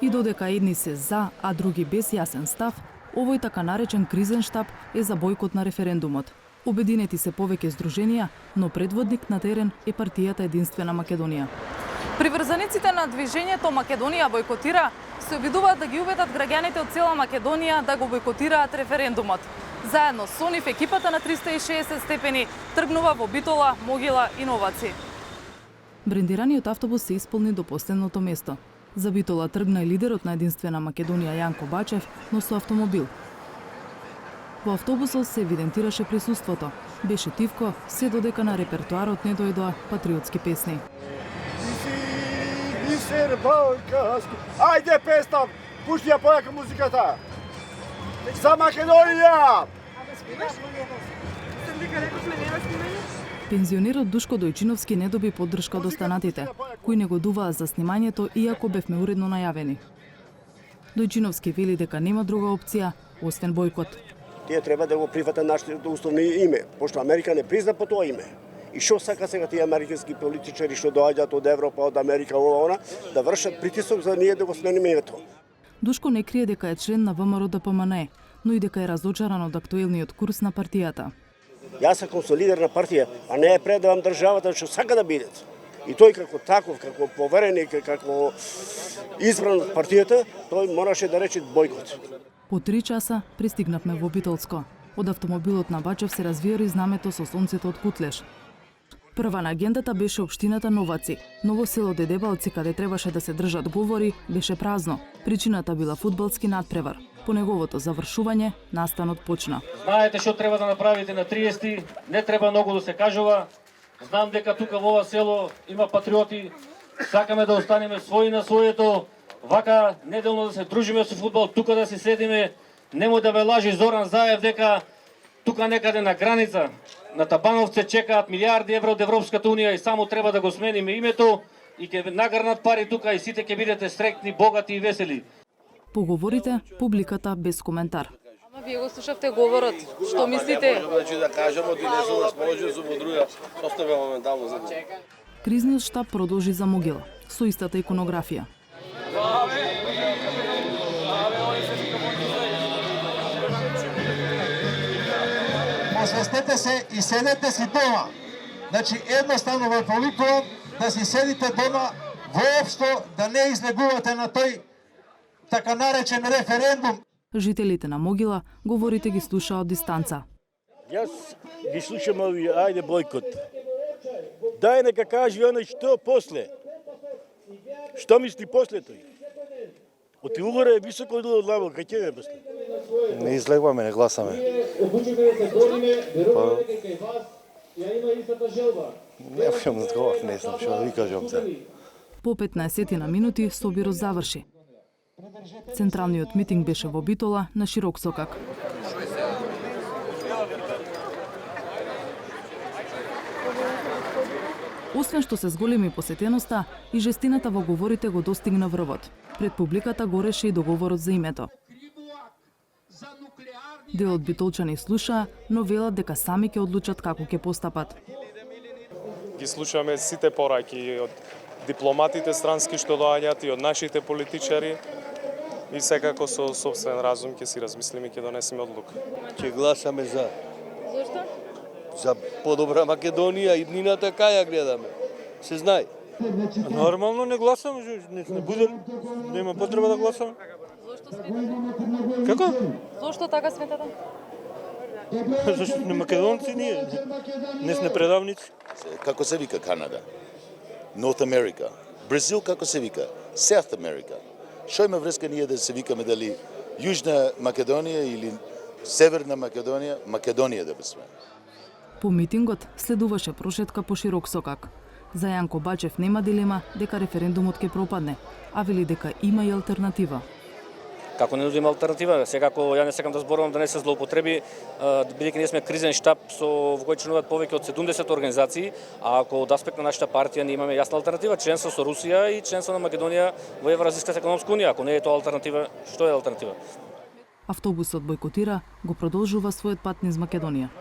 И додека едни се за, а други без јасен став, овој така наречен кризен штаб е за бојкот на референдумот. Обединети се повеќе здруженија, но предводник на терен е партијата Единствена Македонија. Приврзаниците на движењето Македонија бојкотира се обидуваат да ги убедат граѓаните од цела Македонија да го бојкотираат референдумот. Заедно со нив екипата на 360 степени тргнува во Битола, Могила и Новаци. Брендираниот автобус се исполни до последното место. За Битола тргна и лидерот на Единствена Македонија Јанко Бачев, но со автомобил. Во автобусот се евидентираше присуството. Беше тивко, се додека на репертоарот не дојдоа патриотски песни. Ајде песна, пушти ја појака музиката. За Македонија! Пензионерот Душко Дојчиновски не доби поддршка од останатите, кои негодуваа за снимањето иако бевме уредно најавени. Дојчиновски вели дека нема друга опција освен бојкот. Тие треба да го прифатат нашето уставно име, пошто Америка не призна по тоа име. И што сака сега тие американски политичари што доаѓаат од Европа, од Америка, ова она, да вршат притисок за ние да го смениме името. Душко не крие дека е член на ВМРО ДПМНЕ, но и дека е разочаран од актуелниот курс на партијата. Јас сакам со лидер на партија, а не е предавам државата што сака да биде. И тој како таков, како повереник, како избран од партијата, тој мораше да рече бојкот. По 3 часа пристигнавме во Битолско. Од автомобилот на Бачев се развиори знамето со сонцето од Кутлеш. Прва на агендата беше општината Новаци, но во село Дедебалци, каде требаше да се држат говори, беше празно. Причината била фудбалски надпревар. По неговото завршување, настанот почна. Знаете што треба да направите на 30, не треба многу да се кажува. Знам дека тука во ова село има патриоти, сакаме да останеме своји на своето, вака неделно да се дружиме со фудбал, тука да се седиме. Нема да ве лажи Зоран Заев дека тука некаде на граница на Табановце чекаат милиарди евро од Европската унија и само треба да го смениме името и ќе нагрнат пари тука и сите ќе бидете среќни, богати и весели. Поговорите, публиката без коментар. Ама вие го слушавте говорот. Што мислите? Значи да кажемо ти не сум расположен со друга, оставя моментално за. Кризниот штаб продолжи за Могила со истата иконографија. Освестете се и седете си дома. Значи едноставно ве повикувам да си седите дома, воопшто да не излегувате на тој така наречен референдум. Жителите на Могила говорите ги слушаа од дистанца. Јас ги слушам ови, ајде бојкот. Дај нека кажи оној што после. Што мисли после тој? Од угоре е високо од лаво, кај ќе е после? Не излегваме, не гласаме. Не одговор, не знам што да ви кажам за. По 15 на минути собирот заврши. Централниот митинг беше во Битола на широк сокак. Освен што се зголеми посетеноста, и жестината во говорите го достигна врвот. Пред публиката гореше и договорот за името. Дел од битолчани слушаа, но велат дека сами ќе одлучат како ќе постапат. Ги слушаме сите пораки од дипломатите странски што доаѓаат и од нашите политичари и секако со сопствен разум ќе си размислиме и ќе донесеме одлука. Ќе гласаме за. Зошто? За подобра Македонија и днината кај ја гледаме. Се знае. Нормално не гласаме, не буде, нема потреба да гласаме. Зошто сметате? Како? Зошто така сметате? Зашто не македонци ние, не сме предавници. Како се вика Канада? North America. Бразил како се вика? South America. Што има врска ние да се викаме дали Јужна Македонија или Северна Македонија, Македонија да сме. По митингот следуваше прошетка по широк сокак. За Јанко Бачев нема дилема дека референдумот ќе пропадне, а вели дека има и алтернатива. Како не нудиме алтернатива, секако ја не сакам да зборувам да не се злоупотреби, бидејќи ние сме кризен штаб во кој членуваат повеќе од 70 организации, а ако од аспект на нашата партија не имаме јасна алтернатива, членство со Русија и членство на Македонија во Евразиската економска унија, ако не е тоа алтернатива, што е алтернатива? Автобусот бојкотира, го продолжува својот пат низ Македонија.